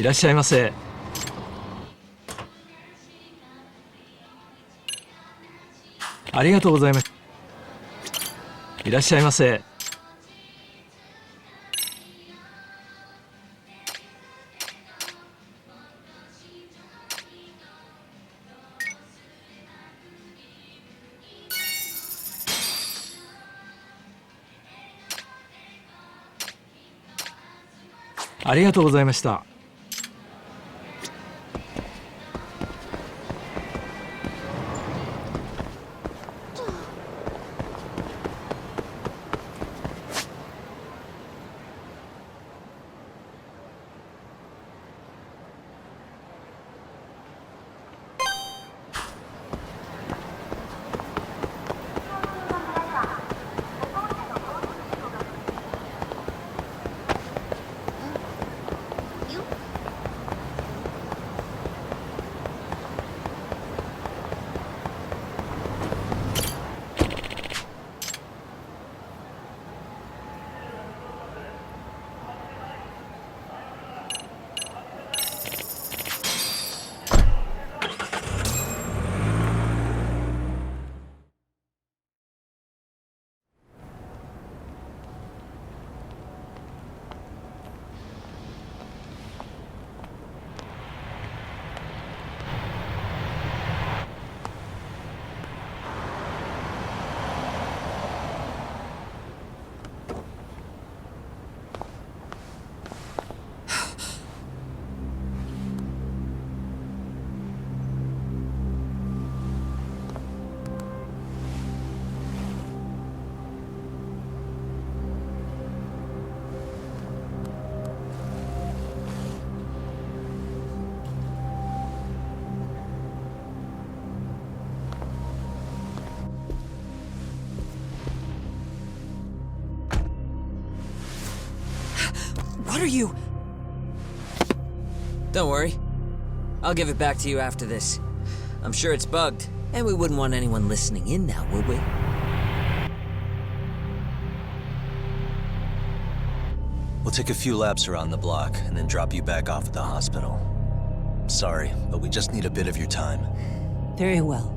いらっしゃいませ。ありがとうございます。いらっしゃいませ。ありがとうございました。What are you? Don't worry. I'll give it back to you after this. I'm sure it's bugged, and we wouldn't want anyone listening in now, would we? We'll take a few laps around the block, and then drop you back off at the hospital. Sorry, but we just need a bit of your time. Very well.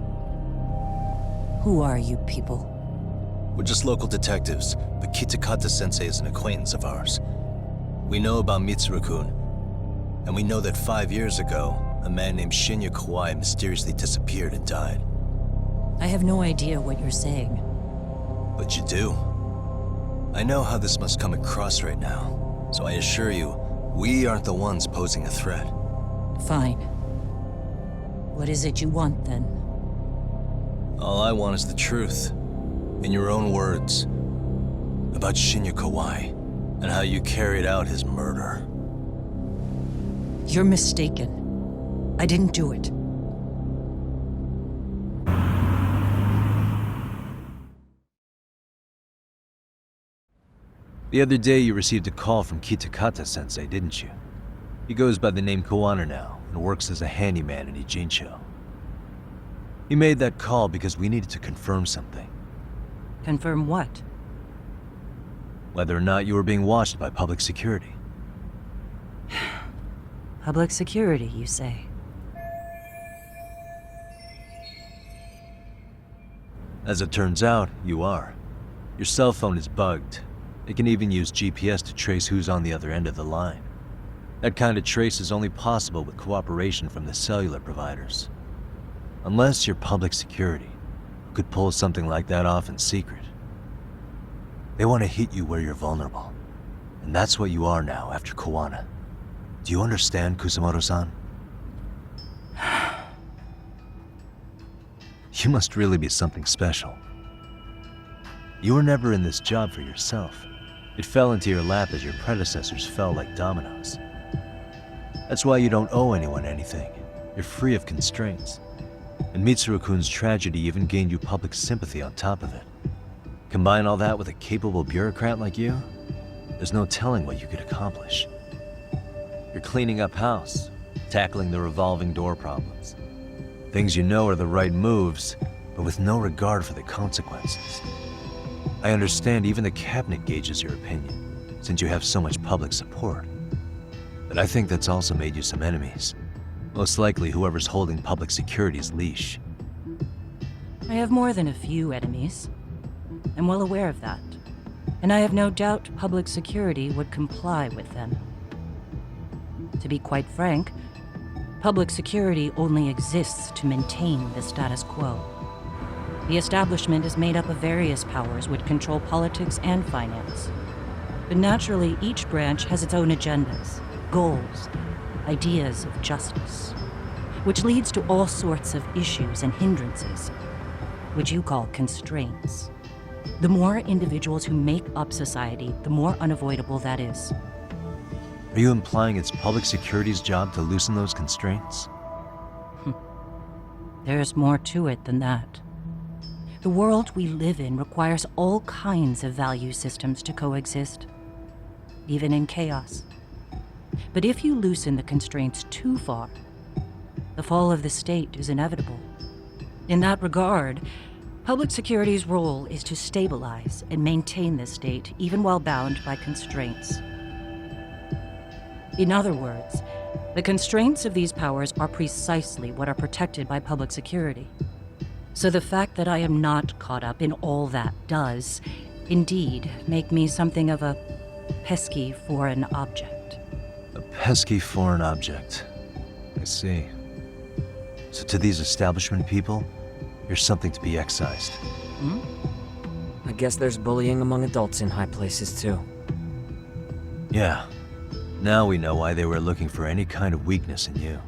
Who are you people? We're just local detectives, but Kitakata-sensei is an acquaintance of ours. We know about Mitsuru-kun, and we know that 5 years ago, a man named Shinya Kawai mysteriously disappeared and died. I have no idea what you're saying. But you do. I know how this must come across right now, so I assure you, we aren't the ones posing a threat. Fine. What is it you want, then? All I want is the truth, in your own words, about Shinya Kawai, and how you carried out his murder. You're mistaken. I didn't do it. The other day you received a call from Kitakata-sensei, didn't you? He goes by the name Kawana now, and works as a handyman in Ijincho. He made that call because we needed to confirm something. Confirm what? Whether or not you were being watched by public security. Public security, you say? As it turns out, you are. Your cell phone is bugged. It can even use GPS to trace who's on the other end of the line. That kind of trace is only possible with cooperation from the cellular providers. Unless you're public security, who could pull something like that off in secret. They want to hit you where you're vulnerable. And that's what you are now after Kawana. Do you understand, Kusumoto-san? You must really be something special. You were never in this job for yourself. It fell into your lap as your predecessors fell like dominoes. That's why you don't owe anyone anything. You're free of constraints. And Mitsuru-kun's tragedy even gained you public sympathy on top of it. Combine all that with a capable bureaucrat like you, there's no telling what you could accomplish. You're cleaning up house, tackling the revolving door problems. Things you know are the right moves, but with no regard for the consequences. I understand even the cabinet gauges your opinion, since you have so much public support. But I think that's also made you some enemies. Most likely whoever's holding public security's leash. I have more than a few enemies. I'm well aware of that. And I have no doubt public security would comply with them. To be quite frank, public security only exists to maintain the status quo. The establishment is made up of various powers which control politics and finance. But naturally, each branch has its own agendas, goals, ideas of justice, which leads to all sorts of issues and hindrances, which you call constraints. The more individuals who make up society, the more unavoidable that is. Are you implying it's public security's job to loosen those constraints? There's more to it than that. The world we live in requires all kinds of value systems to coexist, even in chaos. But if you loosen the constraints too far, the fall of the state is inevitable. In that regard, public security's role is to stabilize and maintain the state, even while bound by constraints. In other words, the constraints of these powers are precisely what are protected by public security. So the fact that I am not caught up in all that does, indeed, make me something of a pesky foreign object. A pesky foreign object. I see. So to these establishment people, you're something to be excised. I guess there's bullying among adults in high places too. Yeah. Now we know why they were looking for any kind of weakness in you.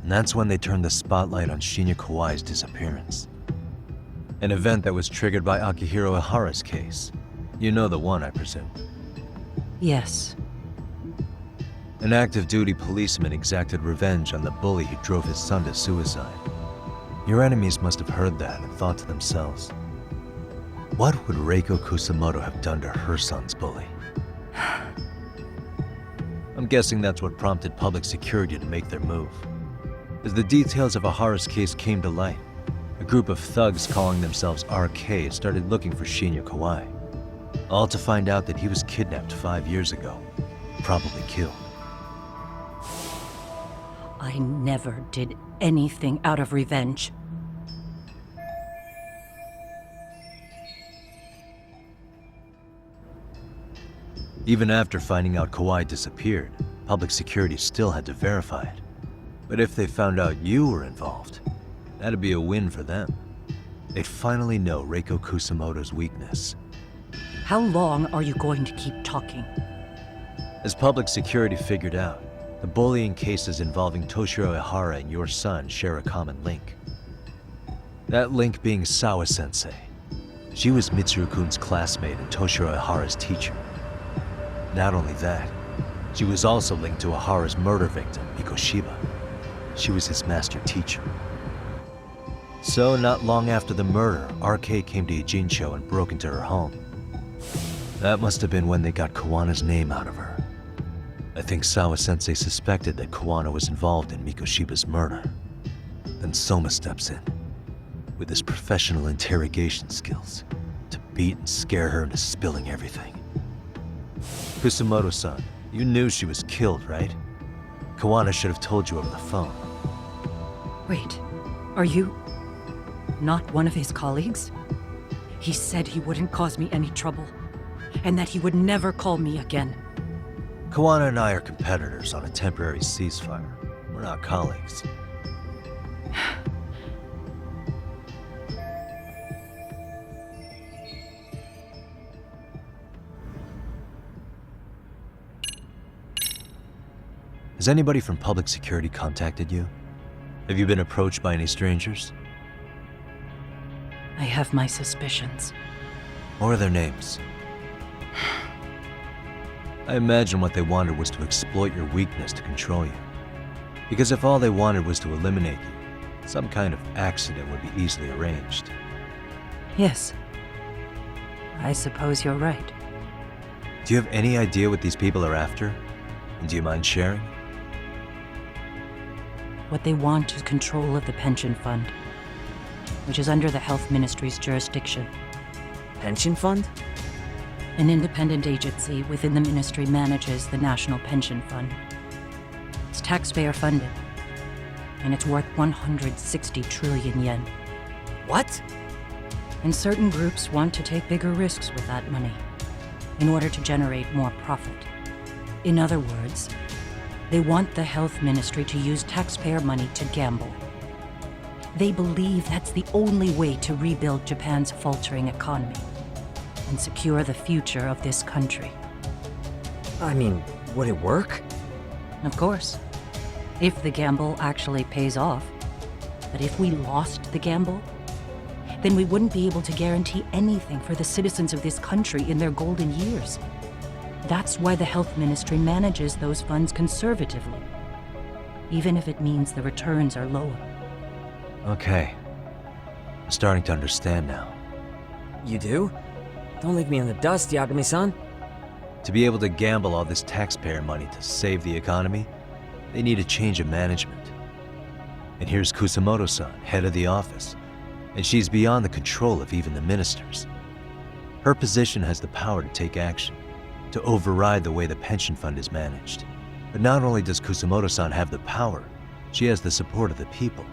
And that's when they turned the spotlight on Shinya Kawai's disappearance. An event that was triggered by Akihiro Ihara's case. You know the one, I presume. Yes. An active duty policeman exacted revenge on the bully who drove his son to suicide. Your enemies must have heard that and thought to themselves, what would Reiko Kusamoto have done to her son's bully? I'm guessing that's what prompted public security to make their move. As the details of Ihara's case came to light, a group of thugs calling themselves RK started looking for Shinya Kawai, all to find out that he was kidnapped 5 years ago, probably killed. I never did anything out of revenge. Even after finding out Kawai disappeared, public security still had to verify it. But if they found out you were involved, that'd be a win for them. They'd finally know Reiko Kusamoto's weakness. How long are you going to keep talking? As public security figured out, the bullying cases involving Toshiro Ihara and your son share a common link. That link being Sawa-sensei. She was Mitsuru-kun's classmate and Toshiro Ihara's teacher. Not only that, she was also linked to Ihara's murder victim, Mikoshiba. She was his master teacher. So, not long after the murder, RK came to Ijincho and broke into her home. That must have been when they got Kawana's name out of her. I think Sawa-sensei suspected that Kawana was involved in Mikoshiba's murder. Then Soma steps in, with his professional interrogation skills, to beat and scare her into spilling everything. Kusamoto-san, you knew she was killed, right? Kawana should have told you over the phone. Wait, are you not one of his colleagues? He said he wouldn't cause me any trouble, and that he would never call me again. Kawana and I are competitors on a temporary ceasefire. We're not colleagues. Has anybody from public security contacted you? Have you been approached by any strangers? I have my suspicions. What are their names? I imagine what they wanted was to exploit your weakness to control you. Because if all they wanted was to eliminate you, some kind of accident would be easily arranged. Yes. I suppose you're right. Do you have any idea what these people are after? And do you mind sharing? What they want is control of the pension fund, which is under the Health Ministry's jurisdiction. Pension fund? An independent agency within the ministry manages the National Pension Fund. It's taxpayer funded, and it's worth 160 trillion yen. What? And certain groups want to take bigger risks with that money in order to generate more profit. In other words, they want the health ministry to use taxpayer money to gamble. They believe that's the only way to rebuild Japan's faltering economy and secure the future of this country. I mean, would it work? Of course, if the gamble actually pays off. But if we lost the gamble, then we wouldn't be able to guarantee anything for the citizens of this country in their golden years. That's why the health ministry manages those funds conservatively, even if it means the returns are lower. Okay. I'm starting to understand now. You do? Don't leave me in the dust, Yagami-san. To be able to gamble all this taxpayer money to save the economy, they need a change of management. And here's Kusamoto-san, head of the office, and she's beyond the control of even the ministers. Her position has the power to take action, to override the way the pension fund is managed. But not only does Kusamoto-san have the power, she has the support of the people.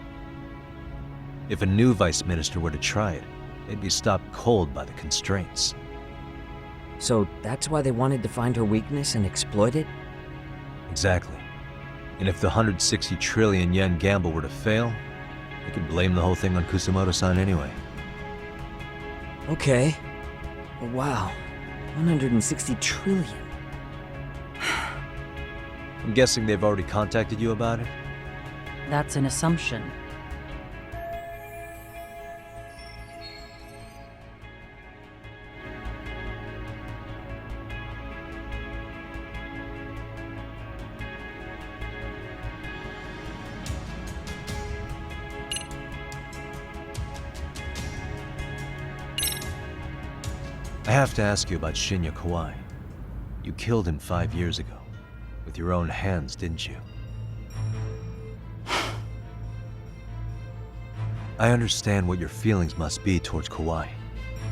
If a new vice minister were to try it, they'd be stopped cold by the constraints. So that's why they wanted to find her weakness and exploit it? Exactly. And if the 160 trillion yen gamble were to fail, they could blame the whole thing on Kusamoto-san anyway. Okay. Wow. 160 trillion. I'm guessing they've already contacted you about it? That's an assumption. I have to ask you about Shinya Kawai. You killed him 5 years ago. With your own hands, didn't you? I understand what your feelings must be towards Kawai,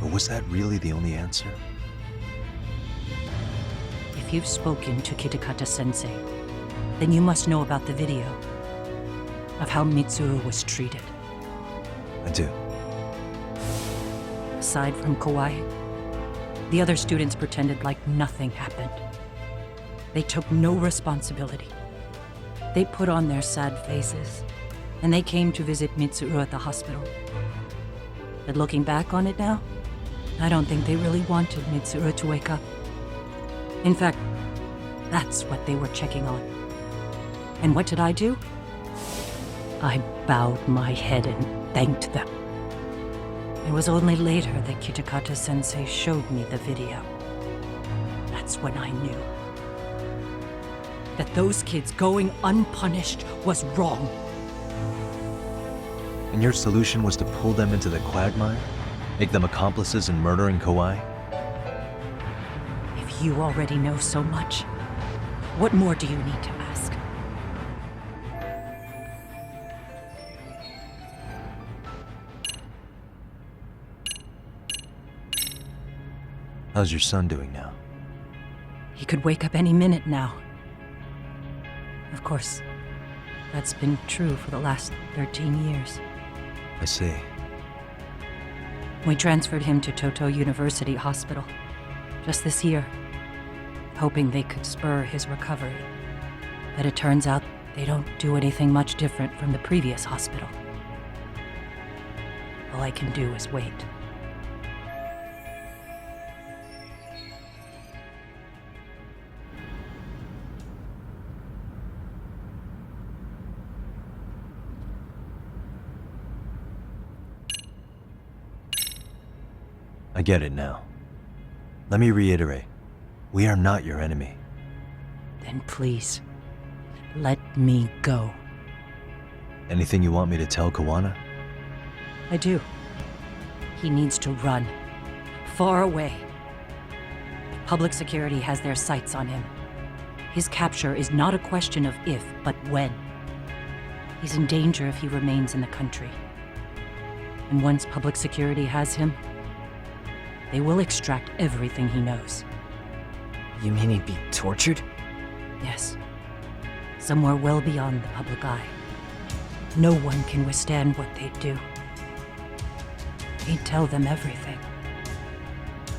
but was that really the only answer? If you've spoken to Kitakata-sensei, then you must know about the video of how Mitsuru was treated. I do. Aside from Kawai, the other students pretended like nothing happened. They took no responsibility. They put on their sad faces, and they came to visit Mitsuru at the hospital. But looking back on it now, I don't think they really wanted Mitsuru to wake up. In fact, that's what they were checking on. And what did I do? I bowed my head and thanked them. It was only later that Kitakata-sensei showed me the video. That's when I knew that those kids going unpunished was wrong. And your solution was to pull them into the quagmire? Make them accomplices in murdering Kawai? If you already know so much, what more do you need to ask? How's your son doing now? He could wake up any minute now. Of course, that's been true for the last 13 years. I see. We transferred him to Toto University Hospital just this year, hoping they could spur his recovery. But it turns out they don't do anything much different from the previous hospital. All I can do is wait. I get it now. Let me reiterate. We are not your enemy. Then please, let me go. Anything you want me to tell Kawana? I do. He needs to run. Far away. Public security has their sights on him. His capture is not a question of if, but when. He's in danger if he remains in the country. And once public security has him, They will extract everything he knows. You mean he'd be tortured? Yes. Somewhere well beyond the public eye. No one can withstand what they'd do. He'd tell them everything.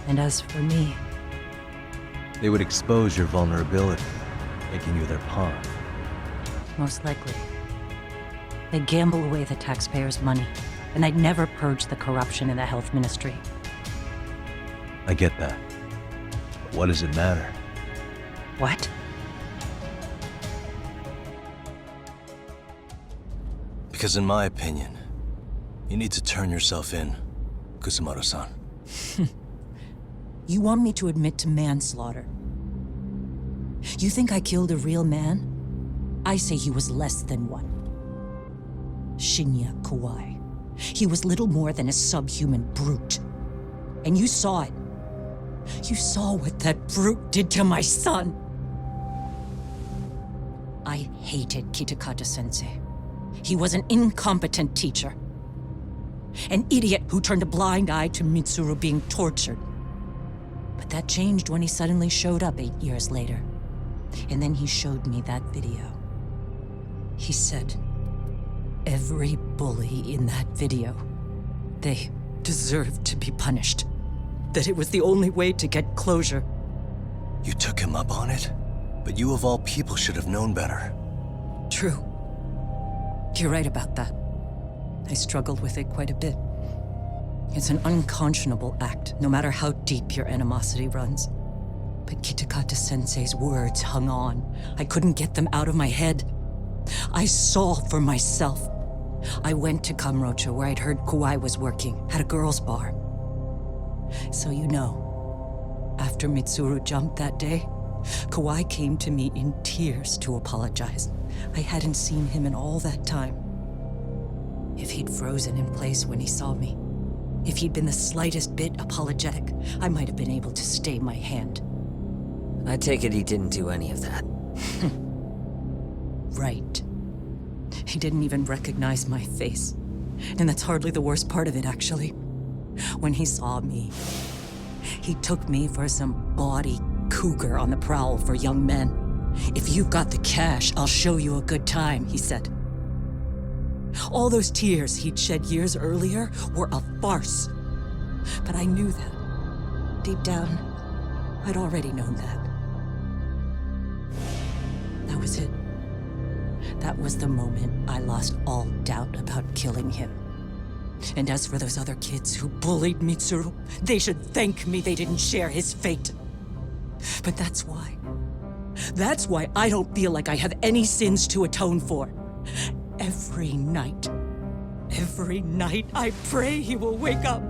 And as for me, They would expose your vulnerability, making you their pawn. most likely, they'd gamble away the taxpayers' money, and they'd never purge the corruption in the health ministry. I get that. But what does it matter? What? Because in my opinion, you need to turn yourself in, Kusumoto-san. You want me to admit to manslaughter? You think I killed a real man? I say he was less than one. Shinya Kawai. He was little more than a subhuman brute. And you saw it. You saw what that brute did to my son. I hated Kitakata-sensei. He was an incompetent teacher. An idiot who turned a blind eye to Mitsuru being tortured. But that changed when he suddenly showed up 8 years later. And then he showed me that video. He said, every bully in that video, they deserved to be punished. That it was the only way to get closure. You took him up on it? But you of all people should have known better. True. You're right about that. I struggled with it quite a bit. It's an unconscionable act, no matter how deep your animosity runs. But Kitakata-sensei's words hung on. I couldn't get them out of my head. I saw for myself. I went to Kamurocho, where I'd heard Kawai was working, at a girls' bar. So you know, after Mitsuru jumped that day, Kawai came to me in tears to apologize. I hadn't seen him in all that time. If he'd frozen in place when he saw me, if he'd been the slightest bit apologetic, I might have been able to stay my hand. I take it he didn't do any of that. Right. He didn't even recognize my face. And that's hardly the worst part of it, actually. When he saw me, he took me for some bawdy cougar on the prowl for young men. If you've got the cash, I'll show you a good time, he said. All those tears he'd shed years earlier were a farce. But I knew that. Deep down, I'd already known that. That was it. That was the moment I lost all doubt about killing him. And as for those other kids who bullied Mitsuru, they should thank me they didn't share his fate. But that's why. That's why I don't feel like I have any sins to atone for. Every night I pray he will wake up.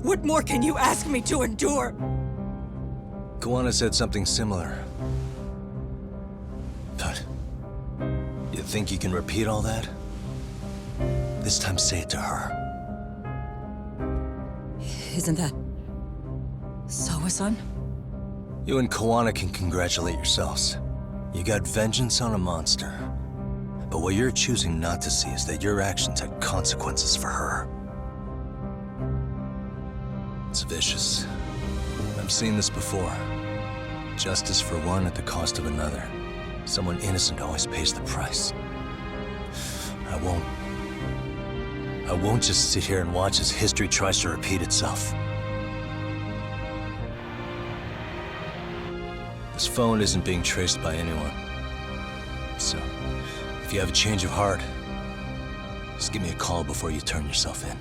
What more can you ask me to endure? Kawana said something similar. But you think you can repeat all that? This time say it to her. Isn't that Sawa-san? You and Kawana can congratulate yourselves. You got vengeance on a monster. But what you're choosing not to see is that your actions had consequences for her. It's vicious. I've seen this before. Justice for one at the cost of another. Someone innocent always pays the price. I won't just sit here and watch as history tries to repeat itself. This phone isn't being traced by anyone. So, if you have a change of heart, just give me a call before you turn yourself in.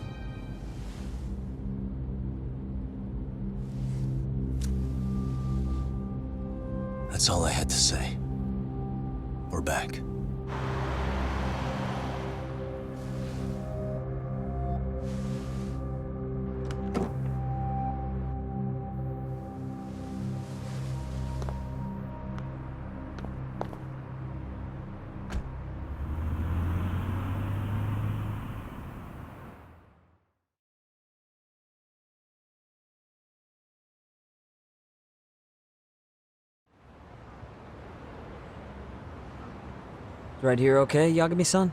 That's all I had to say. We're back. Right here okay, Yagami-san?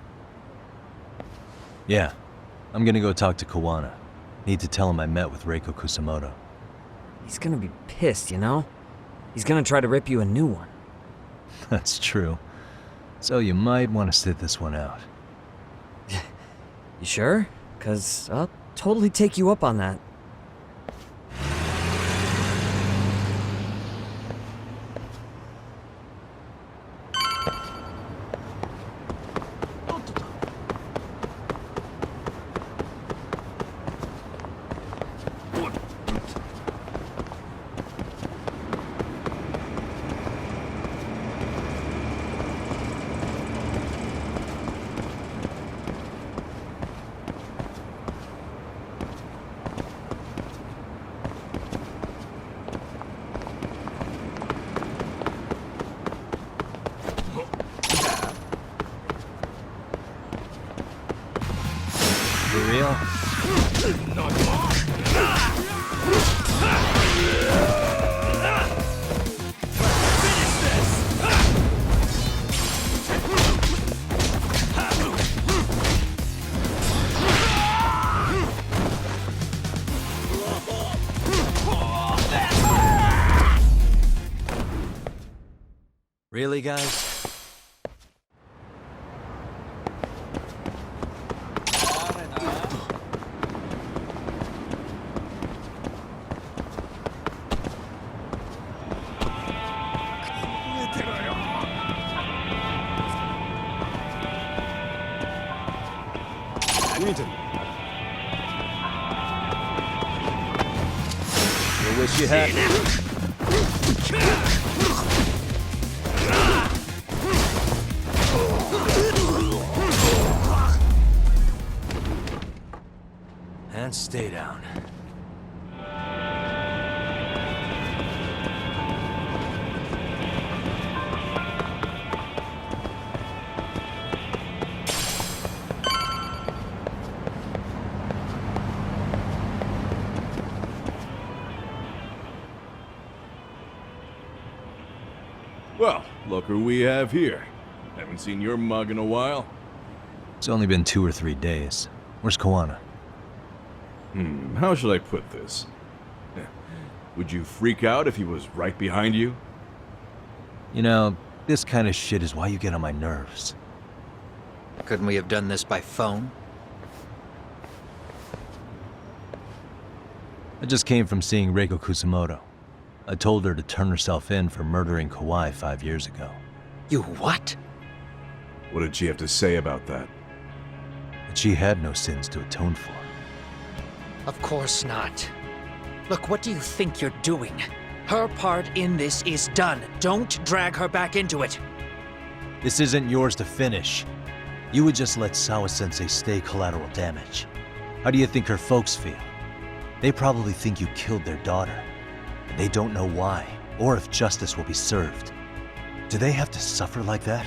Yeah. I'm gonna go talk to Kawana. Need to tell him I met with Reiko Kusamoto. he's gonna be pissed, you know? He's gonna try to rip you a new one. That's true. So you might want to sit this one out. You sure? 'Cause I'll totally take you up on that. For real? Really, guys? You wish you had. And stay down. Well, look who we have here. Haven't seen your mug in a while. It's only been 2 or 3 days. Where's Koana? How should I put this? Would you freak out if he was right behind you? You know, this kind of shit is why you get on my nerves. Couldn't we have done this by phone? I just came from seeing Reiko Kusamoto. I told her to turn herself in for murdering Kawai 5 years ago. You what? What did she have to say about that? But she had no sins to atone for. Of course not. Look, what do you think you're doing? Her part in this is done. Don't drag her back into it. This isn't yours to finish. You would just let Sawa-sensei stay collateral damage. How do you think her folks feel? They probably think you killed their daughter. And they don't know why, or if justice will be served. Do they have to suffer like that?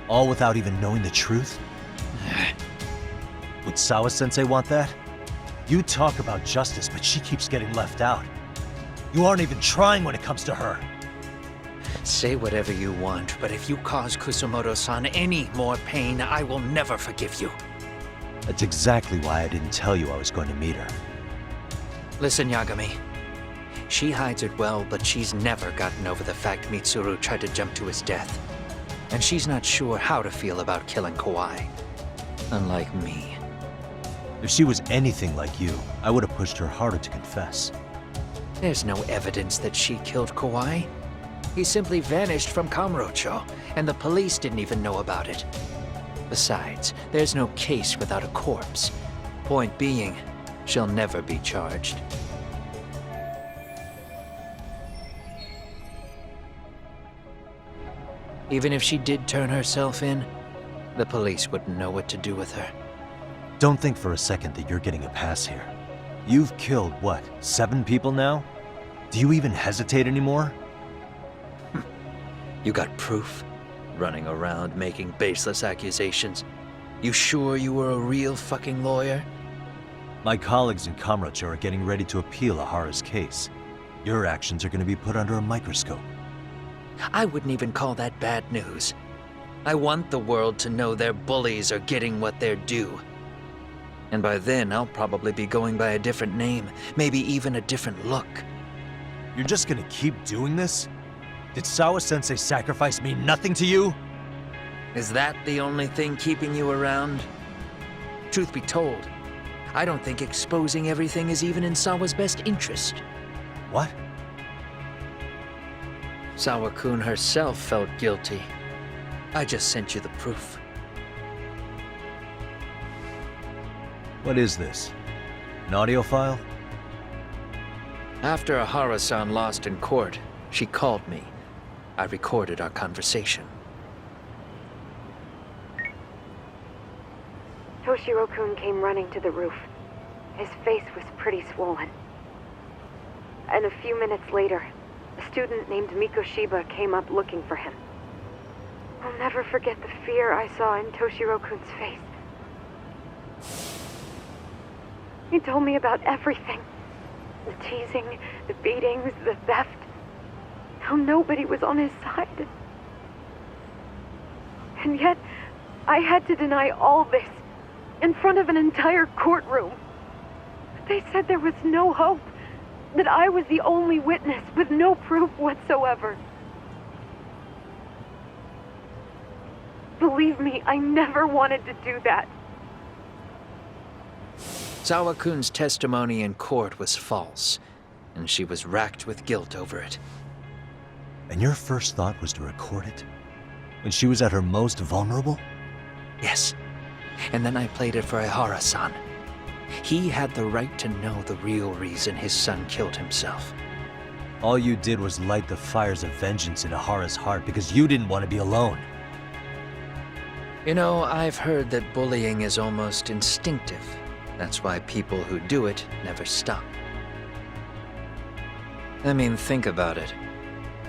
All without even knowing the truth? Would Sawa-sensei want that? You talk about justice, but she keeps getting left out. You aren't even trying when it comes to her. Say whatever you want, but if you cause Kusamoto-san any more pain, I will never forgive you. That's exactly why I didn't tell you I was going to meet her. Listen, Yagami. She hides it well, but she's never gotten over the fact Mitsuru tried to jump to his death. And she's not sure how to feel about killing Kawai. Unlike me. If she was anything like you, I would have pushed her harder to confess. There's no evidence that she killed Kawai. He simply vanished from Kamurocho, and the police didn't even know about it. Besides, there's no case without a corpse. Point being, she'll never be charged. Even if she did turn herself in, the police wouldn't know what to do with her. Don't think for a second that you're getting a pass here. You've killed, what, 7 people now? Do you even hesitate anymore? You got proof? Running around making baseless accusations. You sure you were a real fucking lawyer? My colleagues in Kamurocho are getting ready to appeal Ahara's case. Your actions are going to be put under a microscope. I wouldn't even call that bad news. I want the world to know their bullies are getting what they're due. And by then, I'll probably be going by a different name, maybe even a different look. You're just gonna keep doing this? Did Sawa-sensei sacrifice mean nothing to you? Is that the only thing keeping you around? Truth be told, I don't think exposing everything is even in Sawa's best interest. What? Sawa-kun herself felt guilty. I just sent you the proof. What is this? An audio file? After Ahara-san lost in court, she called me. I recorded our conversation. Toshiro-kun came running to the roof. His face was pretty swollen. And a few minutes later, a student named Mikoshiba came up looking for him. I'll never forget the fear I saw in Toshiro-kun's face. He told me about everything. The teasing, the beatings, the theft. How nobody was on his side. And yet, I had to deny all this in front of an entire courtroom. They said there was no hope, that I was the only witness with no proof whatsoever. Believe me, I never wanted to do that. Sawa-kun's testimony in court was false, and she was racked with guilt over it. And your first thought was to record it? When she was at her most vulnerable? Yes. And then I played it for Ihara-san. He had the right to know the real reason his son killed himself. All you did was light the fires of vengeance in Ahara's heart because you didn't want to be alone. You know, I've heard that bullying is almost instinctive. That's why people who do it never stop. I mean, think about it.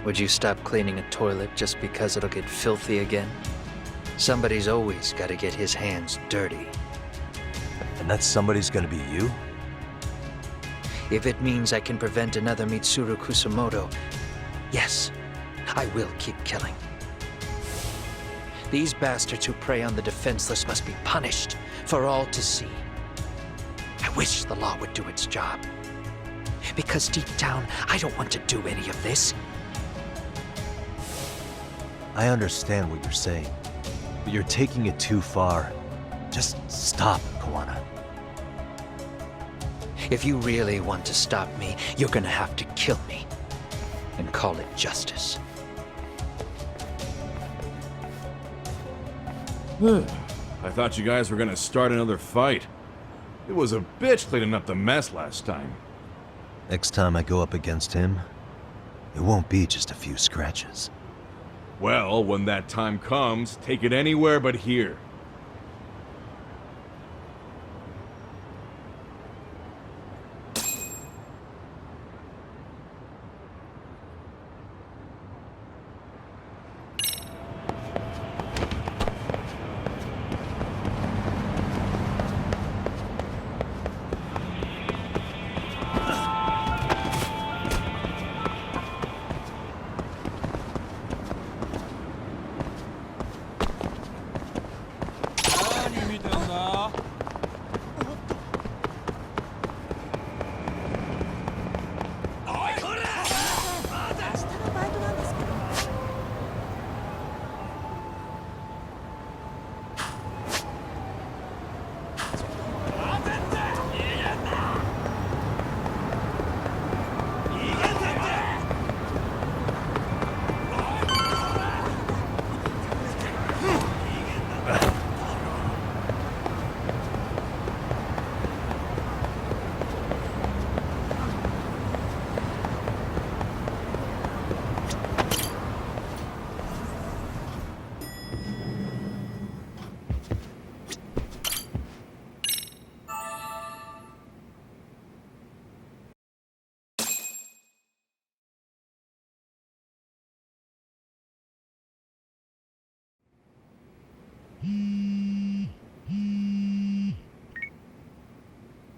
Would you stop cleaning a toilet just because it'll get filthy again? Somebody's always got to get his hands dirty. And that somebody's gonna be you? If it means I can prevent another Mitsuru Kusamoto, yes, I will keep killing. These bastards who prey on the defenseless must be punished for all to see. I wish the law would do its job. Because deep down, I don't want to do any of this. I understand what you're saying, but you're taking it too far. Just stop, Kawana. If you really want to stop me, you're gonna have to kill me. And call it justice. I thought you guys were gonna start another fight. It was a bitch cleaning up the mess last time. Next time I go up against him, it won't be just a few scratches. Well, when that time comes, take it anywhere but here.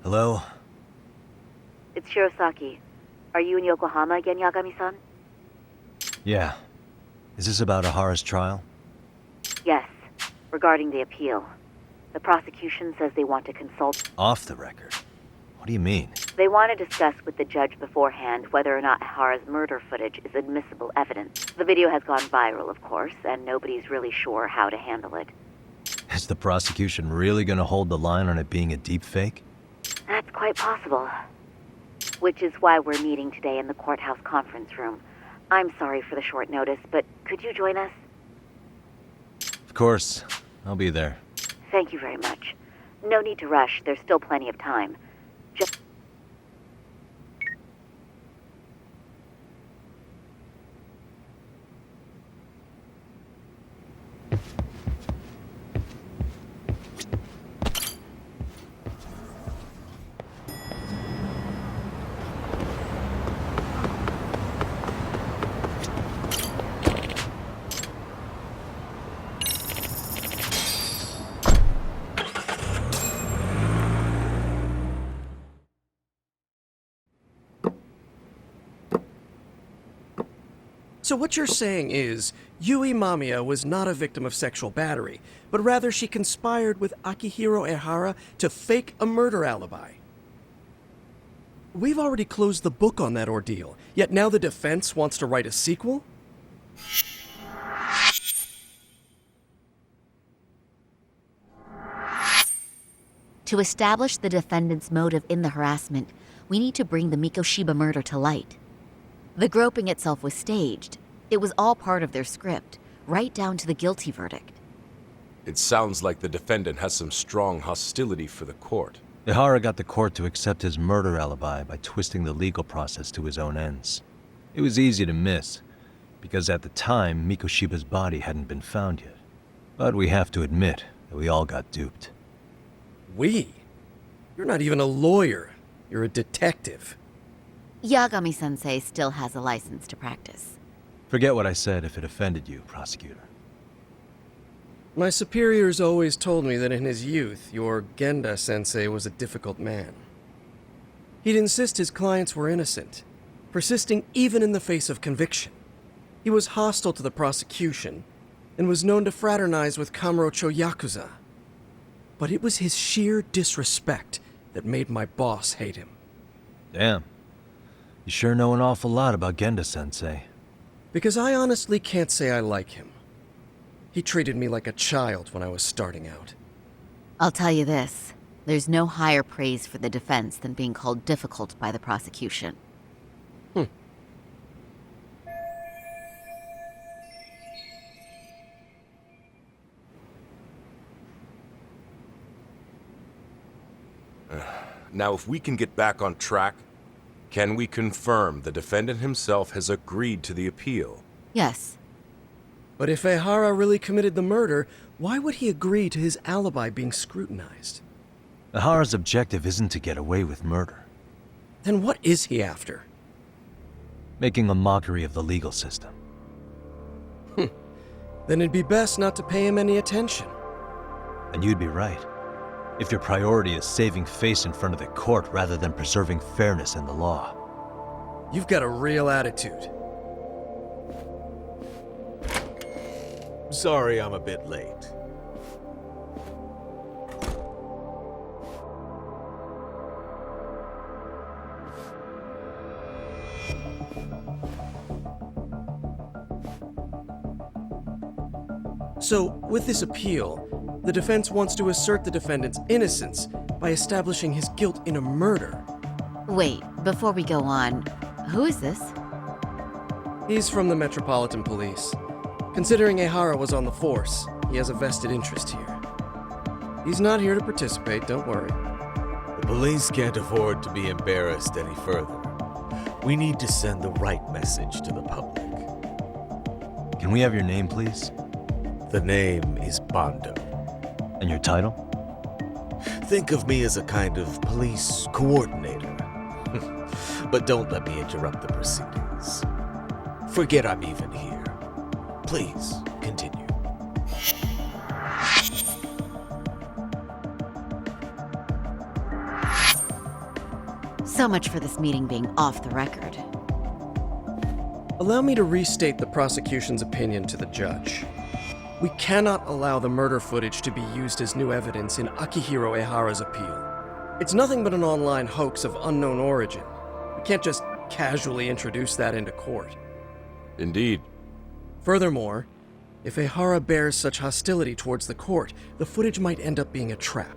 Hello? It's Shirosaki. Are you in Yokohama again, Yagami-san? Yeah. Is this about Ahara's trial? Yes, regarding the appeal. The prosecution says they want to consult. Off the record. What do you mean? They want to discuss with the judge beforehand whether or not Ihara's murder footage is admissible evidence. The video has gone viral, of course, and nobody's really sure how to handle it. Is the prosecution really gonna hold the line on it being a deepfake? That's quite possible. Which is why we're meeting today in the courthouse conference room. I'm sorry for the short notice, but could you join us? Of course. I'll be there. Thank you very much. No need to rush. There's still plenty of time. Just... So what you're saying is, Yui Mamiya was not a victim of sexual battery, but rather she conspired with Akihiro Ehara to fake a murder alibi. We've already closed the book on that ordeal, yet now the defense wants to write a sequel? To establish the defendant's motive in the harassment, we need to bring the Mikoshiba murder to light. The groping itself was staged. It was all part of their script, right down to the guilty verdict. It sounds like the defendant has some strong hostility for the court. Ihara got the court to accept his murder alibi by twisting the legal process to his own ends. It was easy to miss, because at the time, Mikoshiba's body hadn't been found yet. But we have to admit that we all got duped. We? You're not even a lawyer. You're a detective. Yagami-sensei still has a license to practice. Forget what I said if it offended you, prosecutor. My superiors always told me that in his youth, your Genda-sensei was a difficult man. He'd insist his clients were innocent, persisting even in the face of conviction. He was hostile to the prosecution, and was known to fraternize with Kamurocho Yakuza. But it was his sheer disrespect that made my boss hate him. Damn. You sure know an awful lot about Genda-sensei. Because I honestly can't say I like him. He treated me like a child when I was starting out. I'll tell you this, there's no higher praise for the defense than being called difficult by the prosecution. Now, if we can get back on track, can we confirm the defendant himself has agreed to the appeal? Yes. But if Ehara really committed the murder, why would he agree to his alibi being scrutinized? Ihara's objective isn't to get away with murder. Then what is he after? Making a mockery of the legal system. Then it'd be best not to pay him any attention. And you'd be right. If your priority is saving face in front of the court rather than preserving fairness in the law. You've got a real attitude. Sorry I'm a bit late. So, with this appeal, the defense wants to assert the defendant's innocence by establishing his guilt in a murder. Wait, before we go on, who is this? He's from the Metropolitan Police. Considering Ehara was on the force, he has a vested interest here. He's not here to participate, don't worry. The police can't afford to be embarrassed any further. We need to send the right message to the public. Can we have your name, please? The name is Bondo. And your title? Think of me as a kind of police coordinator. But don't let me interrupt the proceedings. Forget I'm even here. Please, continue. So much for this meeting being off the record. Allow me to restate the prosecution's opinion to the judge. We cannot allow the murder footage to be used as new evidence in Akihiro Ehara's appeal. It's nothing but an online hoax of unknown origin. We can't just casually introduce that into court. Indeed. Furthermore, if Ehara bears such hostility towards the court, the footage might end up being a trap.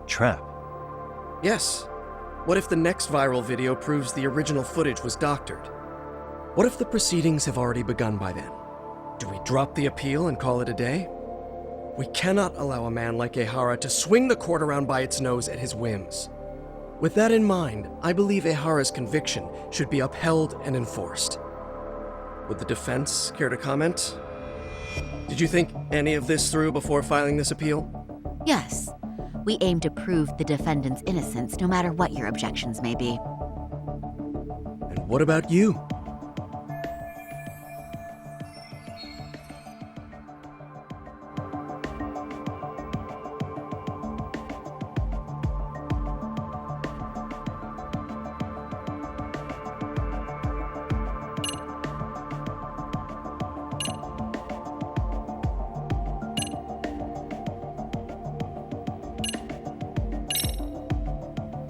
Trap? Yes. What if the next viral video proves the original footage was doctored? What if the proceedings have already begun by then? Do we drop the appeal and call it a day? We cannot allow a man like Ehara to swing the court around by its nose at his whims. With that in mind, I believe Ehara's conviction should be upheld and enforced. Would the defense care to comment? Did you think any of this through before filing this appeal? Yes. We aim to prove the defendant's innocence no matter what your objections may be. And what about you?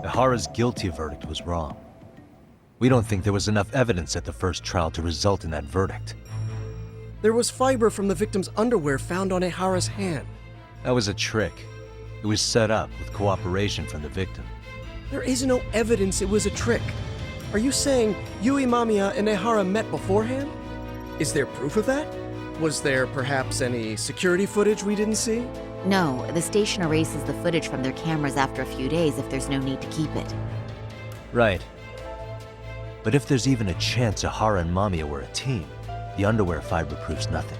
Ehara's guilty verdict was wrong. We don't think there was enough evidence at the first trial to result in that verdict. There was fiber from the victim's underwear found on Ehara's hand. That was a trick. It was set up with cooperation from the victim. There is no evidence it was a trick. Are you saying Yui Mamiya and Ehara met beforehand? Is there proof of that? Was there perhaps any security footage we didn't see? No, the station erases the footage from their cameras after a few days if there's no need to keep it. Right. But if there's even a chance Ehara and Mamiya were a team, the underwear fiber proves nothing.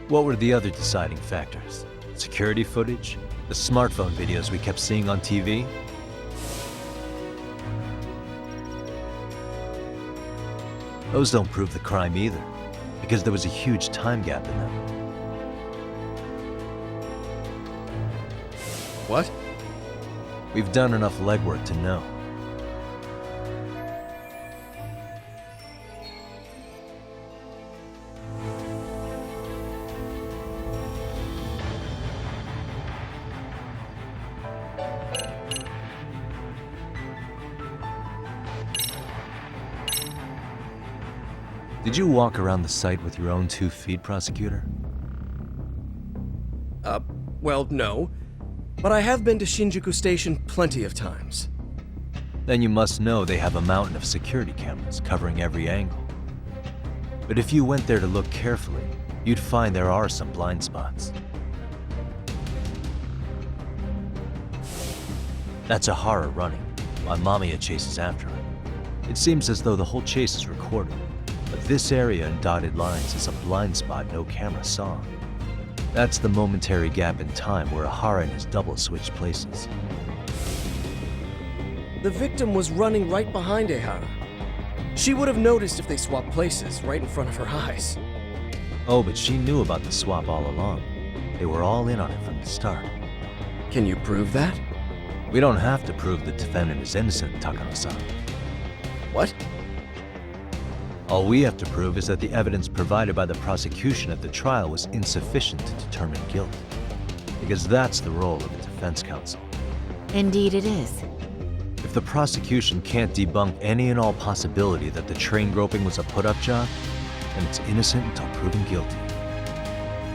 What were the other deciding factors? Security footage? The smartphone videos we kept seeing on TV? Those don't prove the crime either, because there was a huge time gap in them. What? We've done enough legwork to know. Did you walk around the site with your own 2 feet, prosecutor? Well, no. But I have been to Shinjuku Station plenty of times. Then you must know they have a mountain of security cameras covering every angle. But if you went there to look carefully, you'd find there are some blind spots. That's Ehara running, while Mamiya chases after him. It seems as though the whole chase is recorded, but this area in dotted lines is a blind spot no camera saw. That's the momentary gap in time where Ehara and his double switched places. The victim was running right behind Ehara. She would have noticed if they swapped places right in front of her eyes. Oh, but she knew about the swap all along. They were all in on it from the start. Can you prove that? We don't have to prove the defendant is innocent, Takano-san. What? All we have to prove is that the evidence provided by the prosecution at the trial was insufficient to determine guilt. Because that's the role of the defense counsel. Indeed it is. If the prosecution can't debunk any and all possibility that the train groping was a put-up job, then it's innocent until proven guilty.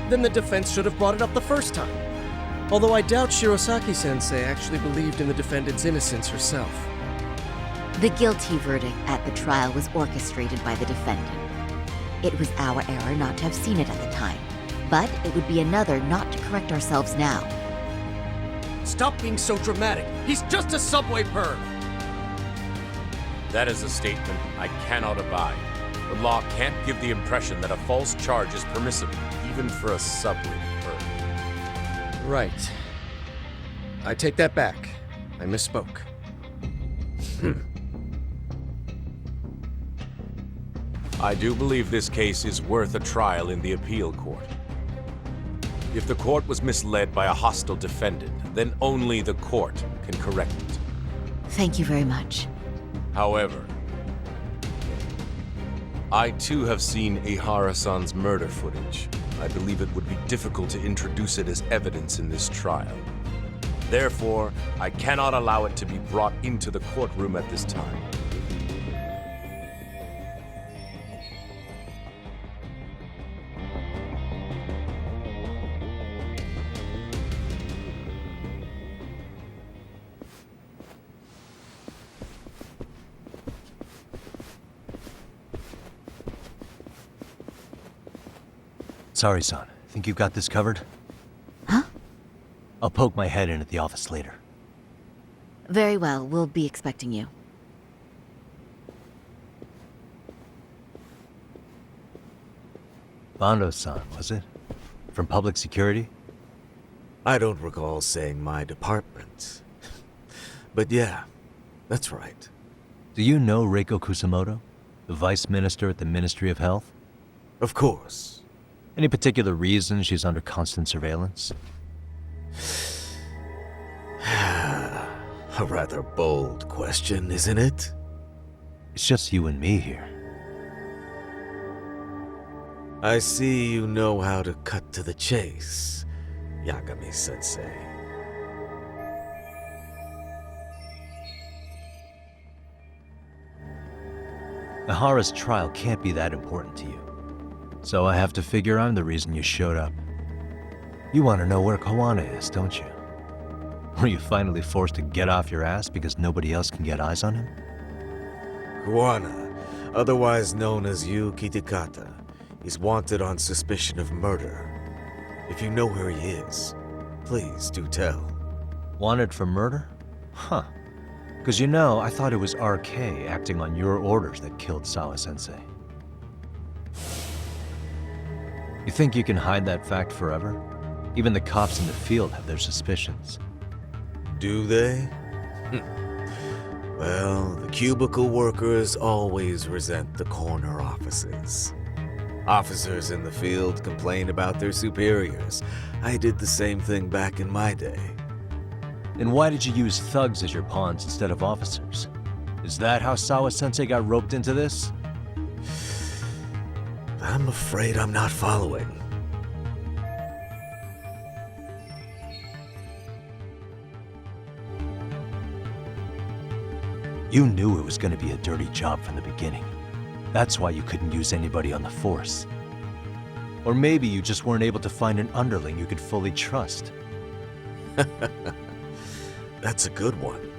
Then the defense should have brought it up the first time. Although I doubt Shirosaki-sensei actually believed in the defendant's innocence herself. The guilty verdict at the trial was orchestrated by the defendant. It was our error not to have seen it at the time, but it would be another not to correct ourselves now. Stop being so dramatic. He's just a subway perv. That is a statement I cannot abide. The law can't give the impression that a false charge is permissible, even for a subway perv. Right. I take that back. I misspoke. I do believe this case is worth a trial in the appeal court. If the court was misled by a hostile defendant, then only the court can correct it. Thank you very much. However, I too have seen Ehara-san's murder footage. I believe it would be difficult to introduce it as evidence in this trial. Therefore, I cannot allow it to be brought into the courtroom at this time. Sorry, son. Think you've got this covered? Huh? I'll poke my head in at the office later. Very well, we'll be expecting you. Bando-san, was it? From public security? I don't recall saying my department. But yeah, that's right. Do you know Reiko Kusamoto? The vice minister at the Ministry of Health? Of course. Any particular reason she's under constant surveillance? A rather bold question, isn't it? It's just you and me here. I see you know how to cut to the chase, Yagami-sensei. Nahara's trial can't be that important to you. So I have to figure I'm the reason you showed up. You want to know where Kawana is, don't you? Were you finally forced to get off your ass because nobody else can get eyes on him? Kawana, otherwise known as Yu Kitakata, is wanted on suspicion of murder. If you know where he is, please do tell. Wanted for murder? Huh. Because you know, I thought it was RK acting on your orders that killed Sawa-sensei. You think you can hide that fact forever? Even the cops in the field have their suspicions. Do they? Well, the cubicle workers always resent the corner offices. Officers in the field complain about their superiors. I did the same thing back in my day. Then why did you use thugs as your pawns instead of officers? Is that how Sawa-sensei got roped into this? I'm afraid I'm not following. You knew it was going to be a dirty job from the beginning. That's why you couldn't use anybody on the force. Or maybe you just weren't able to find an underling you could fully trust. That's a good one.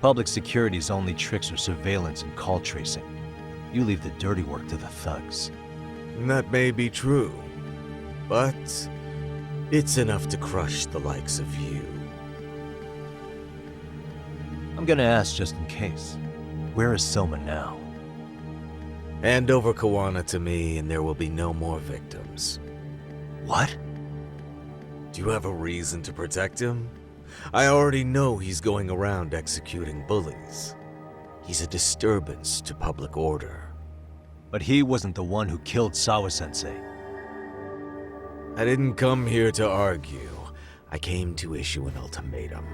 Public security's only tricks are surveillance and call tracing. You leave the dirty work to the thugs. That may be true, but it's enough to crush the likes of you. I'm gonna ask just in case. Where is Soma now? Hand over Kawana to me and there will be no more victims. What? Do you have a reason to protect him? I already know he's going around executing bullies. He's a disturbance to public order. But he wasn't the one who killed Sawa-sensei. I didn't come here to argue. I came to issue an ultimatum.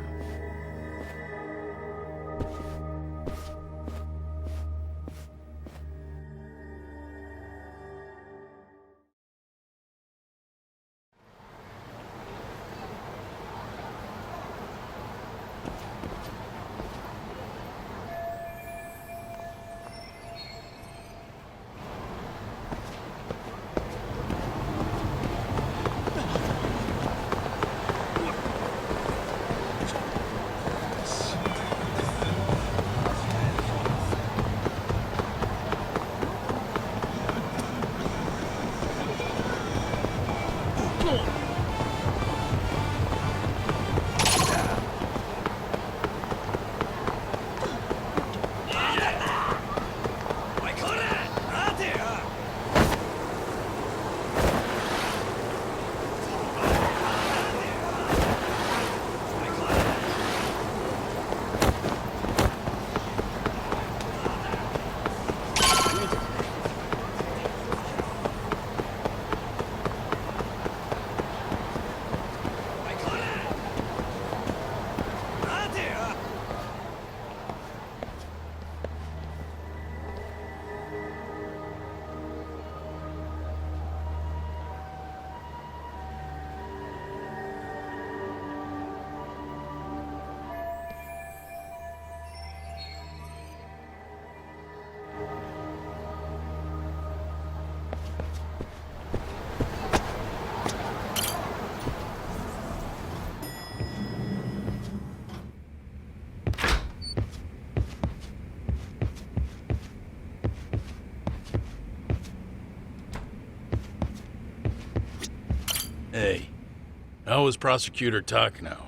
How is Prosecutor Takano?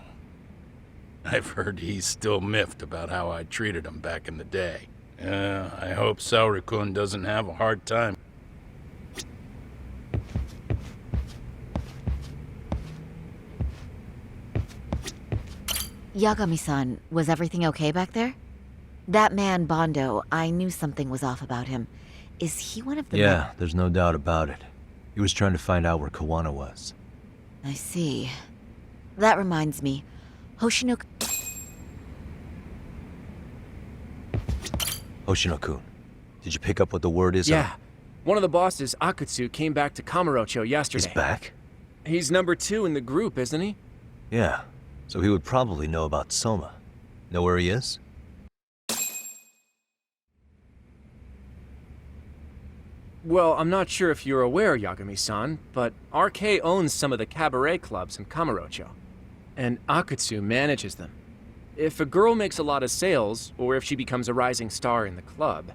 I've heard he's still miffed about how I treated him back in the day. I hope Saori-kun doesn't have a hard time. Yagami-san, was everything okay back there? That man, Bondo, I knew something was off about him. Is he one of the Yeah, there's no doubt about it. He was trying to find out where Kawana was. I see. That reminds me. Hoshino-kun, did you pick up what the word is? Yeah. One of the bosses, Akutsu, came back to Kamurocho yesterday. He's back? He's number 2 in the group, isn't he? Yeah, so he would probably know about Soma. Know where he is? Well, I'm not sure if you're aware, Yagami-san, but RK owns some of the cabaret clubs in Kamurocho, and Akutsu manages them. If a girl makes a lot of sales, or if she becomes a rising star in the club,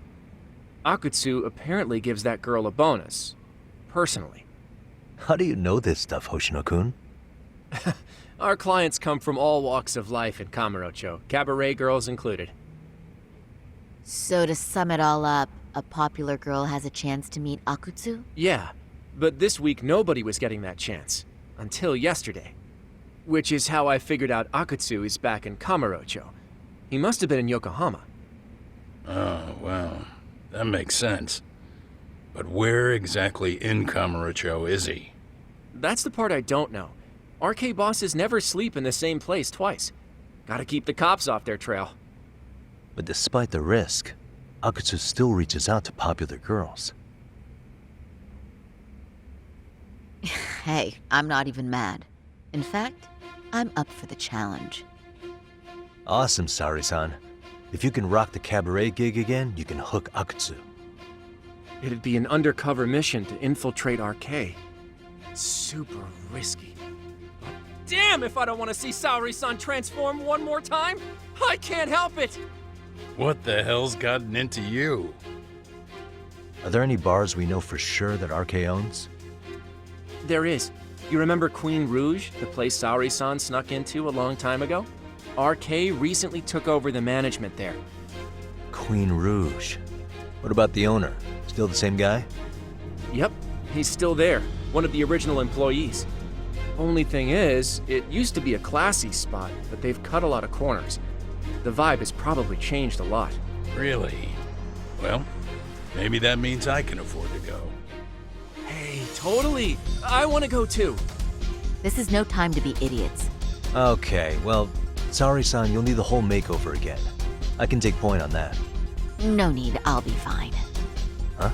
Akutsu apparently gives that girl a bonus, personally. How do you know this stuff, Hoshino-kun? Our clients come from all walks of life in Kamurocho, cabaret girls included. So to sum it all up, a popular girl has a chance to meet Akutsu? Yeah, but this week nobody was getting that chance. Until yesterday. Which is how I figured out Akutsu is back in Kamurocho. He must have been in Yokohama. Oh, well, that makes sense. But where exactly in Kamurocho is he? That's the part I don't know. RK bosses never sleep in the same place twice. Gotta keep the cops off their trail. But despite the risk, Akutsu still reaches out to popular girls. Hey, I'm not even mad. In fact, I'm up for the challenge. Awesome, Saori-san. If you can rock the cabaret gig again, you can hook Akutsu. It'd be an undercover mission to infiltrate RK. Super risky. But damn if I don't want to see Saori-san transform one more time! I can't help it! What the hell's gotten into you? Are there any bars we know for sure that RK owns? There is. You remember Queen Rouge, the place Saori-san snuck into a long time ago? RK recently took over the management there. Queen Rouge. What about the owner? Still the same guy? Yep, he's still there. One of the original employees. Only thing is, it used to be a classy spot, but they've cut a lot of corners. The vibe has probably changed a lot. Really? Well, maybe that means I can afford to go. Hey, totally! I want to go too! This is no time to be idiots. Okay, well, Saori-san, you'll need the whole makeover again. I can take point on that. No need, I'll be fine. Huh?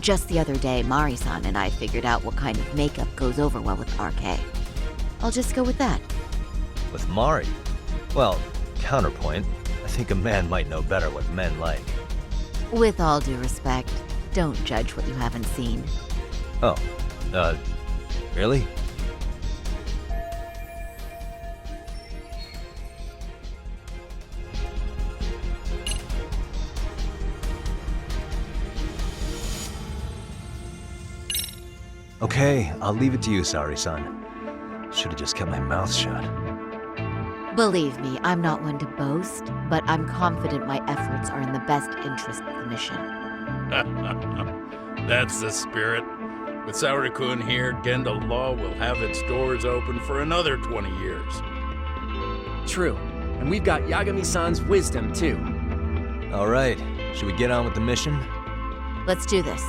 Just the other day, Mari-san and I figured out what kind of makeup goes over well with RK. I'll just go with that. With Mari? Well, counterpoint, I think a man might know better what men like. With all due respect, don't judge what you haven't seen. Oh, really? Okay, I'll leave it to you, Saori-san. Should've just kept my mouth shut. Believe me, I'm not one to boast, but I'm confident my efforts are in the best interest of the mission. That's the spirit. With Saori-kun here, Genda Law will have its doors open for another 20 years. True. And we've got Yagami-san's wisdom, too. All right, should we get on with the mission? Let's do this.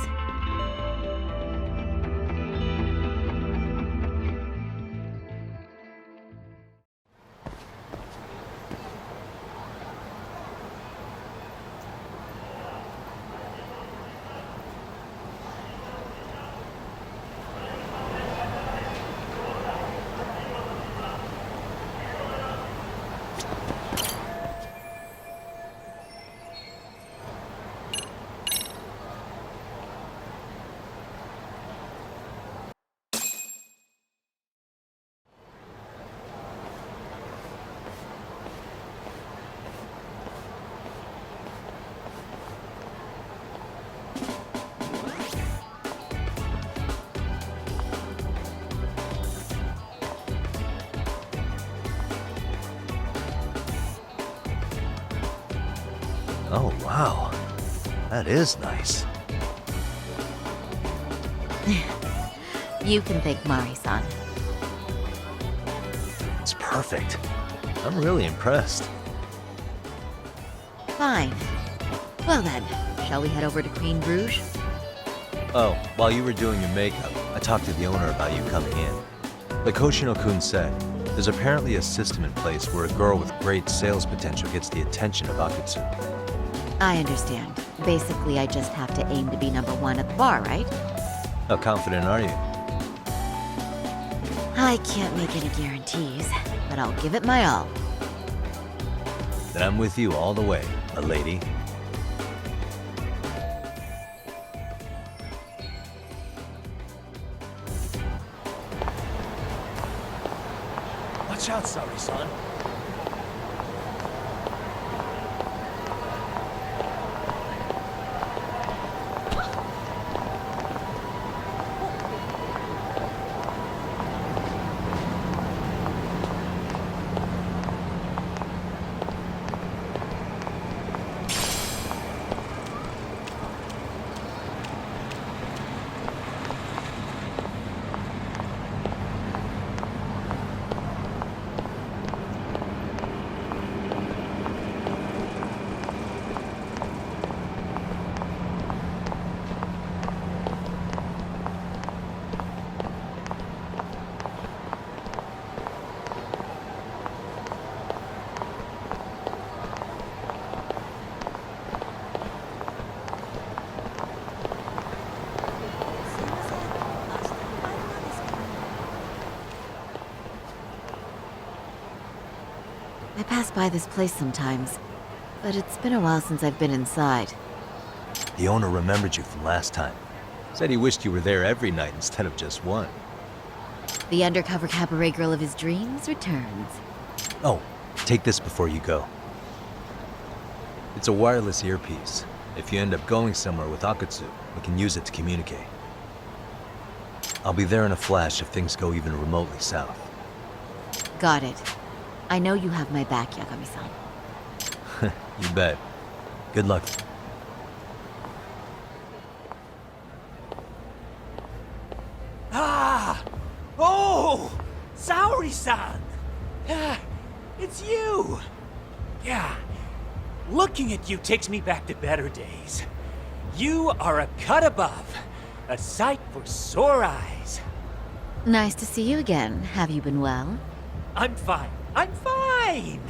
Oh, wow. That is nice. You can thank Mari-san. It's perfect. I'm really impressed. Fine. Well then, shall we head over to Queen Bruges? Oh, while you were doing your makeup, I talked to the owner about you coming in. Like Hoshino-kun said, there's apparently a system in place where a girl with great sales potential gets the attention of Akutsu. I understand. Basically, I just have to aim to be #1 at the bar, right? How confident are you? I can't make any guarantees, but I'll give it my all. Then I'm with you all the way, a lady. Watch out, Sari-san. I pass by this place sometimes, but it's been a while since I've been inside. The owner remembered you from last time. Said he wished you were there every night instead of just one. The undercover cabaret girl of his dreams returns. Oh, take this before you go. It's a wireless earpiece. If you end up going somewhere with Akutsu, we can use it to communicate. I'll be there in a flash if things go even remotely south. Got it. I know you have my back, Yagami-san. You bet. Good luck. Ah! Oh! Saori-san! Ah, it's you! Yeah. Looking at you takes me back to better days. You are a cut above. A sight for sore eyes. Nice to see you again. Have you been well? I'm fine. I'm fine!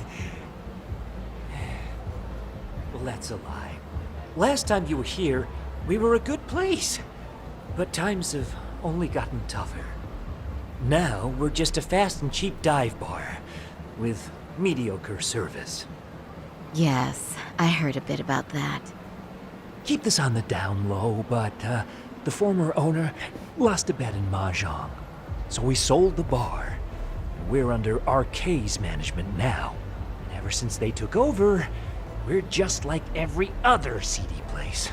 Well, that's a lie. Last time you were here, we were a good place. But times have only gotten tougher. Now, we're just a fast and cheap dive bar with mediocre service. Yes, I heard a bit about that. Keep this on the down low, but the former owner lost a bet in Mahjong. So we sold the bar. We're under RK's management now. And ever since they took over, we're just like every other seedy place.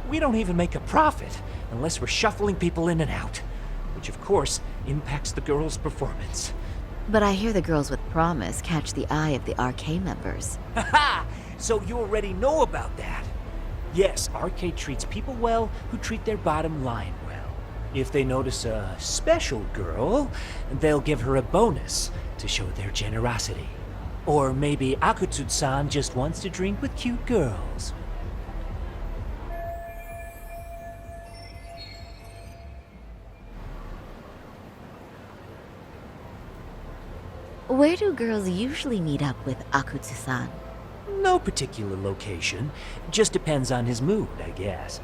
We don't even make a profit unless we're shuffling people in and out, which of course impacts the girls' performance. But I hear the girls with promise catch the eye of the RK members. Haha! So you already know about that. Yes, RK treats people well who treat their bottom line well. If they notice a special girl, they'll give her a bonus to show their generosity. Or maybe Akutsu-san just wants to drink with cute girls. Where do girls usually meet up with Akutsu-san? No particular location. Just depends on his mood, I guess.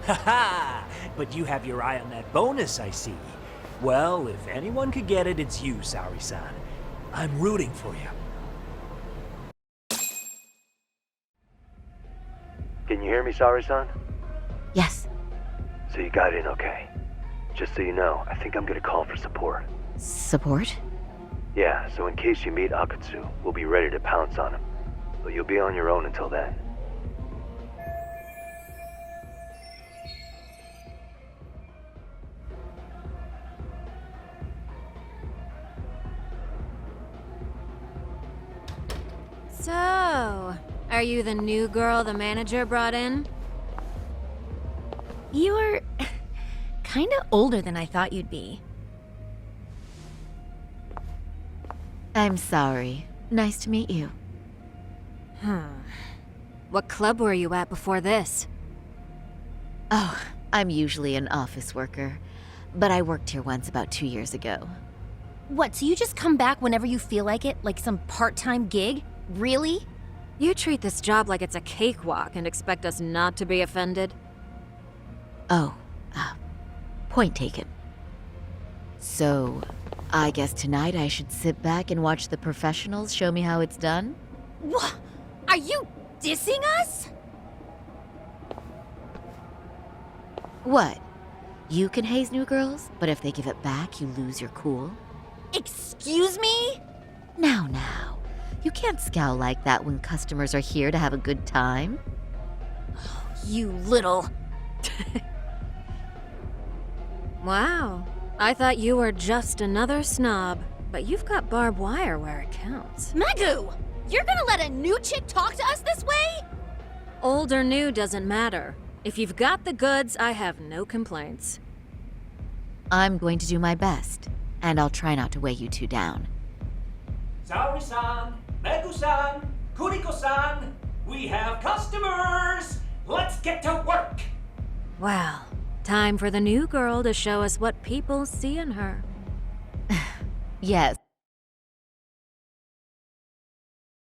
Haha! But you have your eye on that bonus, I see. Well, if anyone could get it, it's you, Saori-san. I'm rooting for you. Can you hear me, Sari-san? Yes. So you got in okay. Just so you know, I think I'm gonna call for support. Support? Yeah, so in case you meet Akutsu, we'll be ready to pounce on him. But you'll be on your own until then. So, Are you the new girl the manager brought in? You're kinda older than I thought you'd be. I'm sorry. Nice to meet you. What club were you at before this? Oh, I'm usually an office worker, but I worked here once about 2 years ago. What, so you just come back whenever you feel like it? Like some part-time gig? Really? You treat this job like it's a cakewalk and expect us not to be offended? Oh, point taken. So, I guess tonight I should sit back and watch the professionals show me how it's done? What? Are you dissing us? What? You can haze new girls, but if they give it back, you lose your cool? Excuse me? Now. You can't scowl like that when customers are here to have a good time. You little... Wow. I thought you were just another snob, but you've got barbed wire where it counts. Magoo! You're gonna let a new chick talk to us this way? Old or new doesn't matter. If you've got the goods, I have no complaints. I'm going to do my best, and I'll try not to weigh you two down. Saori-san, Megu-san, Kuriko-san, we have customers! Let's get to work! Well, time for the new girl to show us what people see in her. Yes,